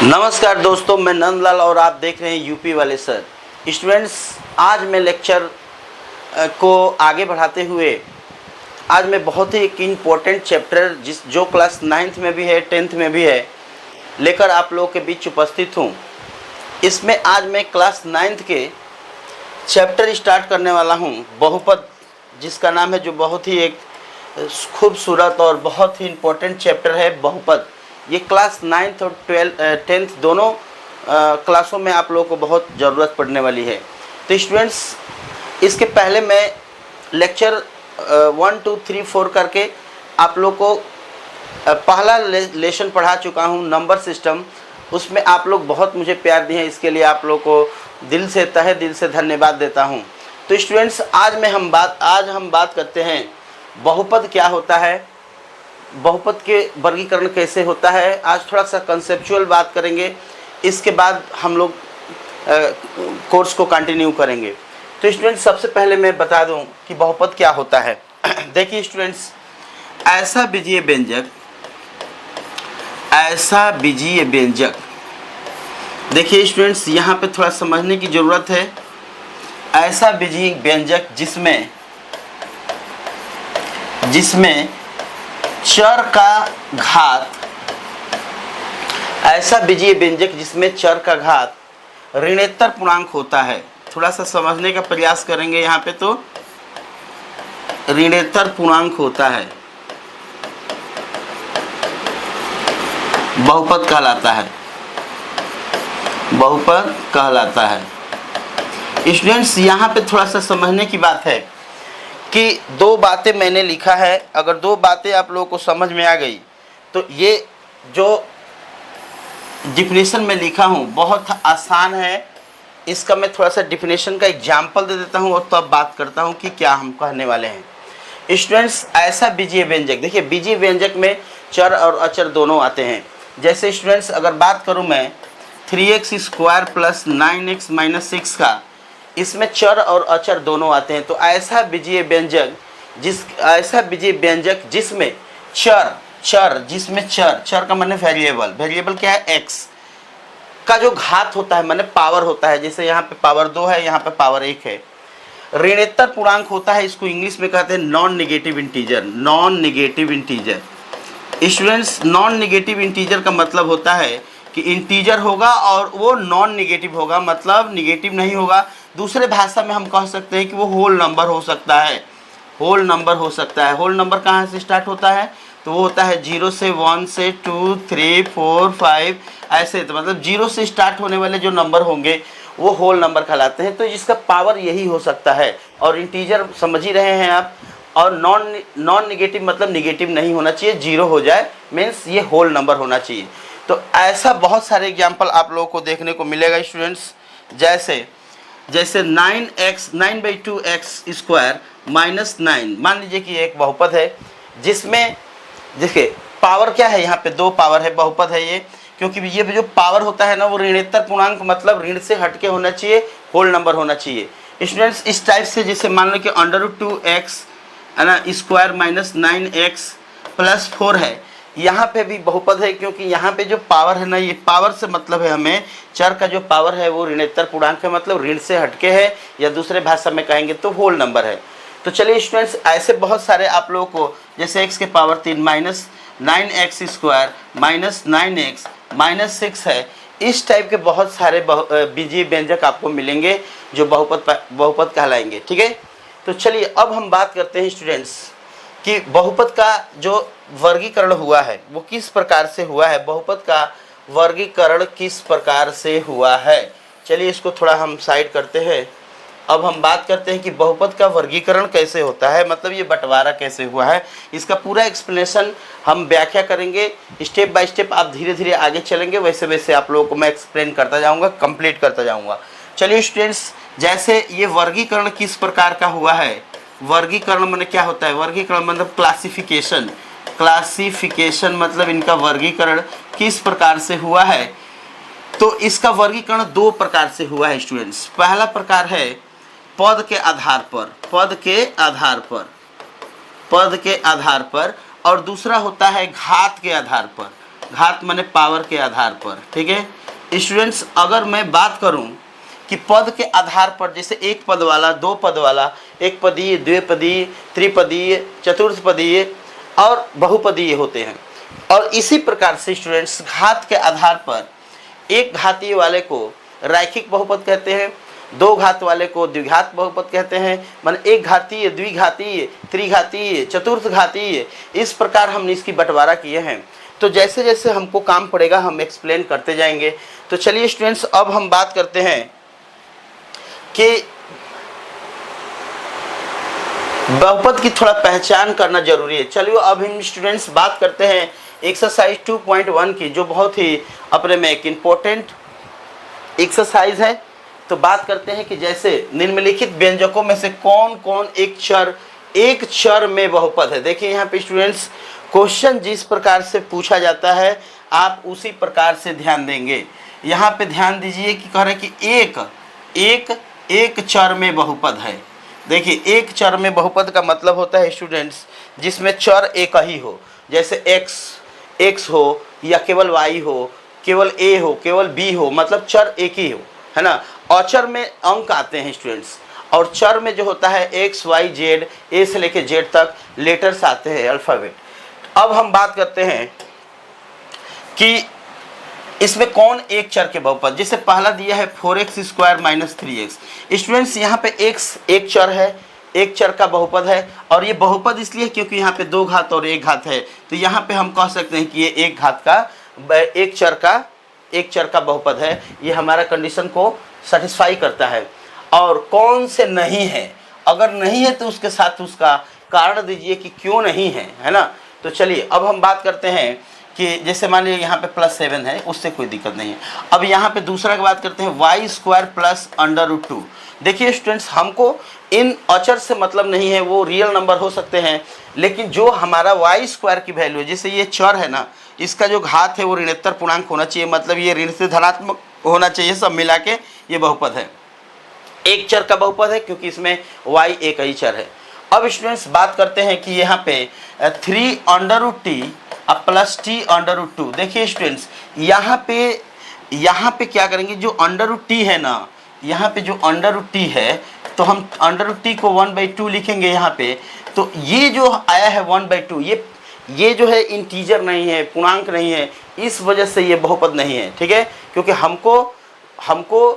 नमस्कार दोस्तों, मैं नंदलाल और आप देख रहे हैं यूपी वाले सर। स्टूडेंट्स, आज मैं लेक्चर को आगे बढ़ाते हुए आज मैं बहुत ही एक इम्पोर्टेंट चैप्टर जो क्लास 9th में भी है 10th में भी है लेकर आप लोगों के बीच उपस्थित हूँ। इसमें आज मैं क्लास 9th के चैप्टर स्टार्ट करने वाला हूँ, बहुपद, जिसका नाम है, जो बहुत ही एक खूबसूरत और बहुत ही इम्पोर्टेंट चैप्टर है बहुपद। ये क्लास 9th और 10th दोनों क्लासों में आप लोगों को बहुत ज़रूरत पड़ने वाली है। तो स्टूडेंट्स, इसके पहले मैं लेक्चर 1 2 3 4 करके आप लोग को पहला लेसन पढ़ा चुका हूँ, नंबर सिस्टम। उसमें आप लोग बहुत मुझे प्यार दिए हैं, इसके लिए आप लोग को दिल से, तहे दिल से धन्यवाद देता हूँ। तो स्टूडेंट्स, आज हम बात करते हैं बहुपद क्या होता है, बहुपद के वर्गीकरण कैसे होता है। आज थोड़ा सा कंसेप्चुअल बात करेंगे, इसके बाद हम लोग कोर्स को कंटिन्यू करेंगे। तो स्टूडेंट्स, सबसे पहले मैं बता दूं कि बहुपद क्या होता है। देखिए स्टूडेंट्स, ऐसा बीजीय व्यंजक, देखिए स्टूडेंट्स, यहाँ पे थोड़ा समझने की ज़रूरत है। ऐसा बीजीय व्यंजक जिसमें चर का घात, ऐसा बीजीय व्यंजक जिसमें चर का घात ऋणोत्तर पूर्णांक होता है। थोड़ा सा समझने का प्रयास करेंगे। यहाँ पे तो ऋणोत्तर पूर्णांक होता है, बहुपद कहलाता है। स्टूडेंट्स, यहाँ पे थोड़ा सा समझने की बात है कि दो बातें मैंने लिखा है। अगर दो बातें आप लोगों को समझ में आ गई तो ये जो डिफिनेशन में लिखा हूँ बहुत आसान है। इसका मैं थोड़ा सा डिफिनेशन का एग्जाम्पल दे देता हूँ और तब बात करता हूँ कि क्या हम कहने वाले हैं। स्टूडेंट्स, ऐसा बीजीय व्यंजक, देखिए बीजीय व्यंजक में चर और अचर दोनों आते हैं। जैसे स्टूडेंट्स, अगर बात करूँ मैं 3x² + 9x - 6 का, इसमें चर और अचर दोनों आते हैं। तो ऐसा बीजीय व्यंजक जिसमें चर का माने वेरिएबल क्या है, x का जो घात होता है, माने पावर होता है। जैसे यहाँ पे पावर 2 है, यहाँ पे पावर 1 है। ऋणोत्तर पूर्णांक होता है, इसको इंग्लिश में कहते हैं non negative integer. Students, non negative integer का मतलब होता है कि इंटीजर होगा और वो नॉन नेगेटिव होगा, मतलब नेगेटिव नहीं होगा। दूसरे भाषा में हम कह सकते हैं कि वो होल नंबर हो सकता है। होल नंबर कहाँ से स्टार्ट होता है? तो वो होता है 0 से 1 से 2 3 4 5 ऐसे। तो मतलब 0 से स्टार्ट होने वाले जो नंबर होंगे वो होल नंबर कहलाते हैं। तो जिसका पावर यही हो सकता है। और इंटीजर समझ ही रहे हैं आप। और नॉन नेगेटिव मतलब नेगेटिव नहीं होना चाहिए, 0 हो जाए, मीन्स ये होल नंबर होना चाहिए। तो ऐसा बहुत सारे एग्जाम्पल आप लोगों को देखने को मिलेगा स्टूडेंट्स। जैसे 9/2x² - 9, मान लीजिए कि एक बहुपद है जिसमें देखिए पावर क्या है, यहाँ पे 2 पावर है, बहुपद है ये। क्योंकि ये जो पावर होता है ना, वो ऋणोत्तर पूर्णांक मतलब ऋण से हटके होना चाहिए, होल नंबर होना चाहिए। स्टूडेंट्स, इस टाइप से जैसे मान लो कि √2x है ना स्क्वायर - 9x + 4 है, यहाँ पे भी बहुपद है। क्योंकि यहाँ पे जो पावर है ना, ये पावर से मतलब है हमें चर का जो पावर है वो ऋणोत्तर पूर्णांक है, मतलब ऋण से हटके है, या दूसरे भाषा में कहेंगे तो होल नंबर है। तो चलिए स्टूडेंट्स, ऐसे बहुत सारे आप लोगों को, जैसे x के पावर 3 - 9x² - 9x - 6 है, इस टाइप के बहुत सारे बीजीय व्यंजक आपको मिलेंगे जो बहुपद कहलाएंगे। ठीक है, तो चलिए अब हम बात करते हैं स्टूडेंट्स कि बहुपद का जो वर्गीकरण हुआ है वो किस प्रकार से हुआ है, बहुपद का वर्गीकरण किस प्रकार से हुआ है। चलिए इसको थोड़ा हम साइड करते हैं। अब हम बात करते हैं कि बहुपद का वर्गीकरण कैसे होता है, मतलब ये बंटवारा कैसे हुआ है। इसका पूरा एक्सप्लेनेशन हम व्याख्या करेंगे, स्टेप बाय स्टेप आप धीरे धीरे आगे चलेंगे, वैसे वैसे आप लोगों को मैं एक्सप्लेन करता जाऊँगा, कंप्लीट करता जाऊँगा। चलिए स्टूडेंट्स, जैसे ये वर्गीकरण किस प्रकार का हुआ है, वर्गीकरण मतलब क्या होता है, वर्गीकरण मतलब क्लासिफिकेशन मतलब इनका वर्गीकरण किस प्रकार से हुआ है। तो इसका वर्गीकरण 2 प्रकार से हुआ है स्टूडेंट्स। पहला प्रकार है पद के आधार पर, और दूसरा होता है घात के आधार पर। घात माने पावर के आधार पर, ठीक है स्टूडेंट्स। अगर मैं बात करूं कि पद के आधार पर, जैसे एक पद वाला, दो पद वाला, एक पदीय, द्विपदीय, त्रिपदीय, चतुर्थपदीय और बहुपदीय होते हैं। और इसी प्रकार से स्टूडेंट्स घात के आधार पर एक घातीय वाले को रैखिक बहुपद कहते हैं, दो घात वाले को द्विघात बहुपद कहते हैं, माने एक घातीय, द्विघातीय, त्रिघातीय, चतुर्थ घातीय, इस प्रकार हमने इसकी बंटवारा किए हैं। तो जैसे जैसे हमको काम पड़ेगा हम एक्सप्लेन करते जाएंगे। तो चलिए स्टूडेंट्स अब हम बात करते हैं कि बहुपद की थोड़ा पहचान करना जरूरी है। चलिए अब हम स्टूडेंट्स बात करते हैं एक्सरसाइज 2.1 की, जो बहुत ही अपने में एक इम्पोर्टेंट एक्सरसाइज है। तो बात करते हैं कि जैसे निम्नलिखित व्यंजकों में से कौन कौन एक चर में बहुपद है। देखिए यहाँ पे स्टूडेंट्स क्वेश्चन जिस प्रकार से पूछा जाता है आप उसी प्रकार से ध्यान देंगे। यहाँ पे ध्यान दीजिए कि कह रहे कि एक चर में बहुपद है। देखिए एक चर में बहुपद का मतलब होता है स्टूडेंट्स जिसमें चर एक ही हो, जैसे x हो या केवल y हो, केवल a हो, केवल b हो, मतलब चर एक ही हो, है ना। अचर में अंक आते हैं स्टूडेंट्स, और चर में जो होता है x y z, a से लेके z तक लेटर्स आते हैं, अल्फ़ाबेट। अब हम बात करते हैं कि इसमें कौन एक चर के बहुपद। जैसे पहला दिया है 4x square minus 3x। Students यहाँ पे x एक चर है, एक चर का बहुपद है, और ये बहुपद इसलिए क्योंकि यहाँ पे दो घात और एक घात है। तो यहाँ पे हम कह सकते हैं कि ये एक घात का एक चर का बहुपद है। ये हमारा कंडीशन को सेटिस्फाई करता है। और कौन से नहीं है, अगर नहीं है तो उसके साथ उसका कारण दीजिए कि क्यों नहीं है, है ना। तो चलिए अब हम बात करते हैं कि जैसे मान लीजिए यहाँ पे +7 है, उससे कोई दिक्कत नहीं है। अब यहाँ पे दूसरा की बात करते हैं y स्क्वायर प्लस √2। देखिए स्टूडेंट्स हमको इन अचर से मतलब नहीं है, वो रियल नंबर हो सकते हैं, लेकिन जो हमारा y स्क्वायर की वैल्यू है, जैसे ये चर है ना, इसका जो घात है वो ऋणोत्तर पूर्णांक होना चाहिए, मतलब ये ऋण से धनात्मक होना चाहिए, सब मिला के ये बहुपद है। एक चर का बहुपद है क्योंकि इसमें y एक ही चर है। अब स्टूडेंट्स बात करते हैं कि यहाँ पे 3√t प्लस t√2। देखिए स्टूडेंट्स यहाँ पे क्या करेंगे, जो √t है ना, यहाँ पे जो √t है तो हम √t को 1/2 लिखेंगे यहाँ पे। तो ये जो आया है 1/2, ये जो है इंटीजर नहीं है, पूर्णांक नहीं है, इस वजह से ये बहुपद नहीं है, ठीक है। क्योंकि हमको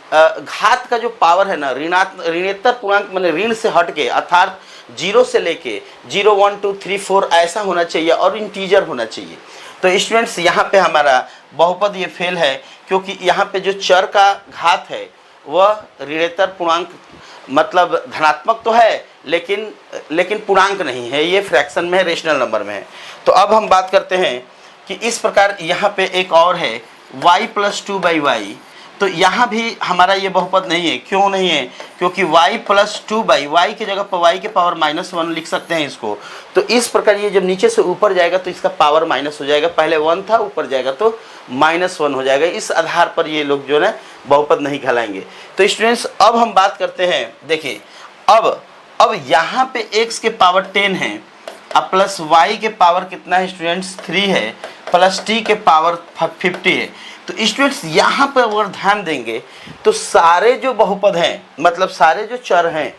घात का जो पावर है ना, ऋणोत्तर पूर्णांक माने ऋण से हट के, अर्थात 0 से लेके 0 1 2 3 4 ऐसा होना चाहिए और इंटीजर होना चाहिए। तो स्टूडेंट्स यहाँ पे हमारा बहुपद ये फेल है, क्योंकि यहाँ पे जो चर का घात है वह ऋणोत्तर पूर्णांक मतलब धनात्मक तो है, लेकिन पूर्णांक नहीं है, ये फ्रैक्शन में है, रेशनल नंबर में है। तो अब हम बात करते हैं कि इस प्रकार यहाँ पे एक और है y + 2/y। तो यहाँ भी हमारा ये बहुपद नहीं है। क्यों नहीं है? क्योंकि y + 2/y, y की जगह पर y के पावर -1 लिख सकते हैं इसको। तो इस प्रकार ये जब नीचे से ऊपर जाएगा तो इसका पावर माइनस हो जाएगा, पहले 1 था, ऊपर जाएगा तो -1 हो जाएगा। इस आधार पर ये लोग जो है बहुपद नहीं कहलाएंगे। तो स्टूडेंट्स अब हम बात करते हैं, देखिए अब यहाँ पे x के पावर 10 है, अब प्लस y के पावर कितना है स्टूडेंट्स 3 है, प्लस t के पावर 50 है। तो स्टूडेंट्स यहाँ पर अगर ध्यान देंगे तो सारे जो बहुपद हैं, मतलब सारे जो चर हैं,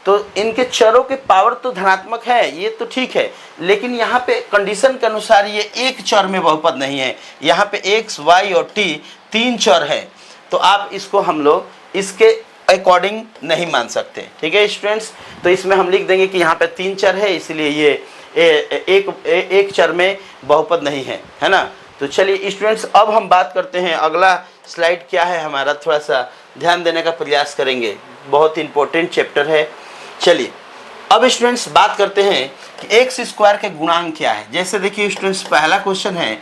तो इनके चरों के पावर तो धनात्मक है, ये तो ठीक है, लेकिन यहाँ पे कंडीशन के अनुसार ये एक चर में बहुपद नहीं है। यहाँ पे x, y और t 3 चर है, तो आप इसको हम लोग इसके अकॉर्डिंग नहीं मान सकते, ठीक है स्टूडेंट्स। तो इसमें हम लिख देंगे कि यहाँ पे 3 चर है, इसलिए ये एक चर में बहुपद नहीं है, है ना। तो चलिए स्टूडेंट्स अब हम बात करते हैं, अगला स्लाइड क्या है हमारा, थोड़ा सा ध्यान देने का प्रयास करेंगे, बहुत इंपॉर्टेंट चैप्टर है। चलिए अब स्टूडेंट्स बात करते हैं कि एक्स स्क्वायर के गुणांक क्या है। जैसे देखिए स्टूडेंट्स पहला क्वेश्चन है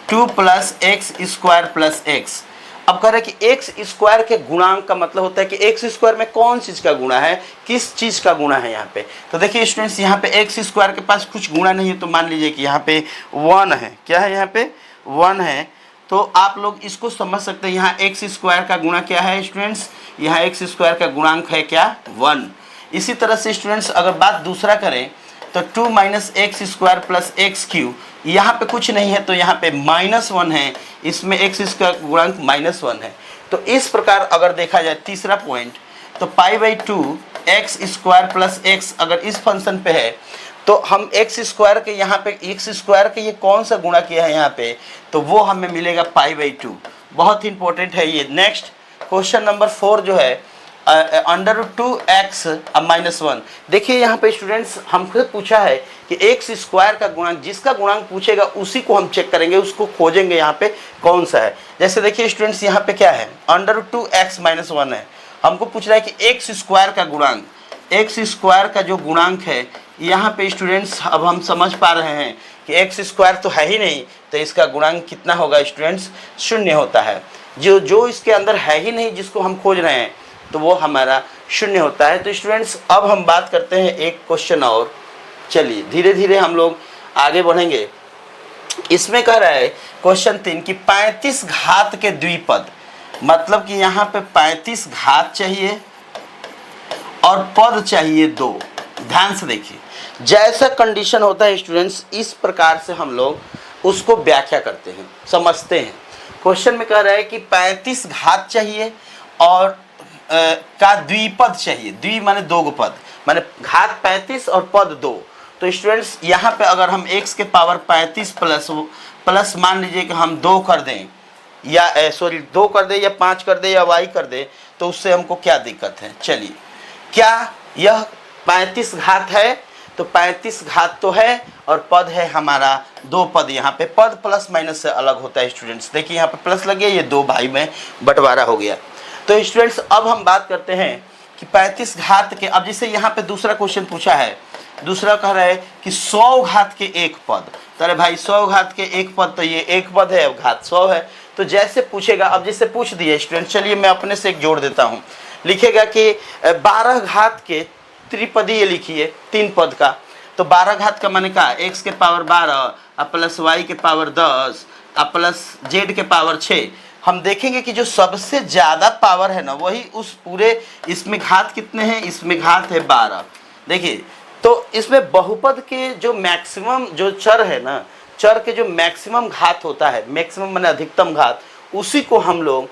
2 + x² + x। अब कह रहे हैं कि एक्स स्क्वायर के गुणांक का मतलब होता है कि एक्स स्क्वायर में कौन चीज़ का गुणा है, किस चीज़ का गुणा है यहाँ पे। तो देखिए स्टूडेंट्स यहाँ पे एक्स स्क्वायर के पास कुछ गुणा नहीं है, तो मान लीजिए कि यहाँ पे 1 है। क्या है यहाँ पे 1 है, तो आप लोग इसको समझ सकते हैं यहाँ एक्स स्क्वायर का गुणा क्या है स्टूडेंट्स, यहाँ एक्स स्क्वायर का गुणांक है क्या 1। इसी तरह से स्टूडेंट्स अगर बात दूसरा करें तो 2 - x² + x³ यहाँ पे कुछ नहीं है तो यहाँ पे -1 है, इसमें x स्क्वायर गुणांक -1 है। तो इस प्रकार अगर देखा जाए तीसरा पॉइंट, तो π/2 x स्क्वायर प्लस x अगर इस फंक्शन पे है तो हम x स्क्वायर के यहाँ पे x स्क्वायर के ये कौन सा गुणा किया है यहाँ पे, तो वो हमें मिलेगा π/2। बहुत इंपॉर्टेंट है ये। नेक्स्ट क्वेश्चन नंबर 4 जो है √2x -1। देखिए यहाँ पे स्टूडेंट्स हमसे पूछा है कि x स्क्वायर का गुणांक, जिसका गुणांक पूछेगा उसी को हम चेक करेंगे, उसको खोजेंगे यहाँ पे कौन सा है। जैसे देखिए स्टूडेंट्स यहाँ पे क्या है, √2x -1 है, हमको पूछ रहा है कि x स्क्वायर का गुणांक, x स्क्वायर का जो गुणांक है यहाँ पे स्टूडेंट्स अब हम समझ पा रहे हैं कि x स्क्वायर तो है ही नहीं, तो इसका गुणांक कितना होगा स्टूडेंट्स, 0 होता है। जो इसके अंदर है ही नहीं जिसको हम खोज रहे हैं तो वो हमारा 0 होता है। तो स्टूडेंट्स अब हम बात करते हैं एक क्वेश्चन और, चलिए धीरे धीरे हम लोग आगे बढ़ेंगे। इसमें कह रहा है क्वेश्चन 3 कि 35 घात के द्विपद, मतलब कि यहाँ पे 35 घात चाहिए और पद चाहिए 2। ध्यान से देखिए, जैसा कंडीशन होता है स्टूडेंट्स इस प्रकार से हम लोग उसको व्याख्या करते हैं, समझते हैं। क्वेश्चन में कह रहा है कि 35 घात चाहिए और का द्विपद चाहिए। द्वि माने 2 पद, माने घात 35 और पद 2। तो स्टूडेंट्स यहाँ पे अगर हम x के पावर 35 प्लस मान लीजिए कि हम 2 कर दें या 2 कर दें या 5 कर दें या y कर दें, तो उससे हमको क्या दिक्कत है। चलिए, क्या यह 35 घात है, तो 35 घात तो है और पद है हमारा 2 पद। यहाँ पे पद प्लस माइनस से अलग होता है स्टूडेंट्स। देखिए यहाँ पे प्लस लग गया, ये 2 भाई में बंटवारा हो गया। तो स्टूडेंट्स अब हम बात करते हैं कि 35 घात के, अब जैसे यहाँ पे दूसरा क्वेश्चन पूछा है, दूसरा कह रहा है कि 100 घात के 1 पद। तो अरे भाई 100 घात के 1 पद, तो ये 1 पद है, अब घात 100 है। तो जैसे पूछेगा, अब जैसे पूछ दिए स्टूडेंट, चलिए मैं अपने से एक जोड़ देता हूँ। लिखेगा कि 12 घात के त्रिपदीय लिखिए 3 पद का। तो 12 घात का माने का x के पावर 12 प्लस y के पावर 10 प्लस z के पावर 6। हम देखेंगे कि जो सबसे ज़्यादा पावर है ना वही उस पूरे, इसमें घात कितने हैं, इसमें घात है 12। देखिए तो इसमें बहुपद के जो मैक्सिमम जो चर है ना, चर के जो मैक्सिमम घात होता है, मैक्सिमम माने अधिकतम घात, उसी को हम लोग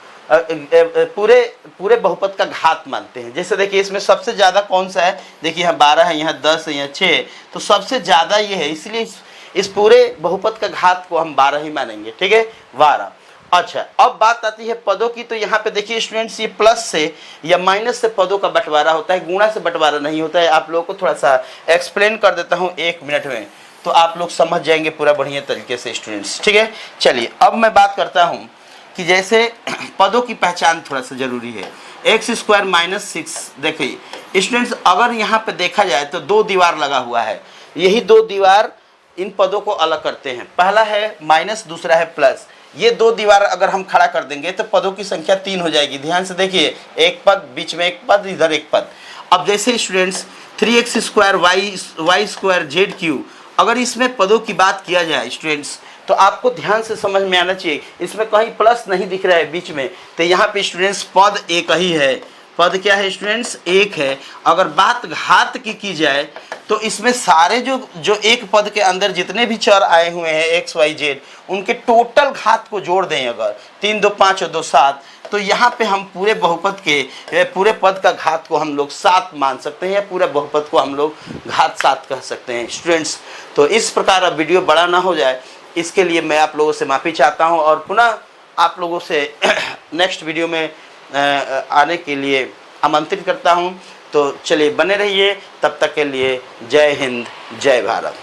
पूरे बहुपद का घात मानते हैं। जैसे देखिए इसमें सबसे ज़्यादा कौन सा है, देखिए यहाँ 12 है, यहाँ 10 है, यहाँ 6, तो सबसे ज़्यादा ये है, इसलिए इस पूरे बहुपद का घात को हम 12 ही मानेंगे। ठीक है, 12। अच्छा, अब बात आती है पदों की। तो यहाँ पे देखिए स्टूडेंट्स, ये प्लस से या माइनस से पदों का बंटवारा होता है, गुणा से बंटवारा नहीं होता है। आप लोगों को थोड़ा सा एक्सप्लेन कर देता हूँ 1 मिनट में, तो आप लोग समझ जाएंगे पूरा बढ़िया तरीके से स्टूडेंट्स। ठीक है, चलिए अब मैं बात करता हूँ कि जैसे पदों की पहचान थोड़ा सा जरूरी है। x² - 6, देखिए स्टूडेंट्स अगर यहाँ पे देखा जाए तो 2 दीवार लगा हुआ है, यही 2 दीवार इन पदों को अलग करते हैं। पहला है माइनस, दूसरा है प्लस। ये 2 दीवार अगर हम खड़ा कर देंगे तो पदों की संख्या 3 हो जाएगी। ध्यान से देखिए, एक पद, बीच में एक पद, इधर एक पद। अब जैसे स्टूडेंट्स 3x² y² z3, अगर इसमें पदों की बात किया जाए स्टूडेंट्स, तो आपको ध्यान से समझ में आना चाहिए, इसमें कहीं प्लस नहीं दिख रहा है बीच में, तो यहाँ पे स्टूडेंट्स पद एक ही है। पद क्या है स्टूडेंट्स, एक है। अगर बात घात की जाए तो इसमें सारे जो एक पद के अंदर जितने भी चर आए हुए हैं x y z, उनके टोटल घात को जोड़ दें अगर 3 2 5 और 2 7, तो यहाँ पे हम पूरे बहुपद के पूरे पद का घात को हम लोग 7 मान सकते हैं, या पूरे बहुपद को हम लोग घात 7 कह सकते हैं स्टूडेंट्स। तो इस प्रकार अब वीडियो बड़ा ना हो जाए, इसके लिए मैं आप लोगों से माफ़ी चाहता हूं और पुनः आप लोगों से नेक्स्ट वीडियो में आने के लिए आमंत्रित करता हूं। तो चलिए बने रहिए, तब तक के लिए जय हिंद, जय भारत।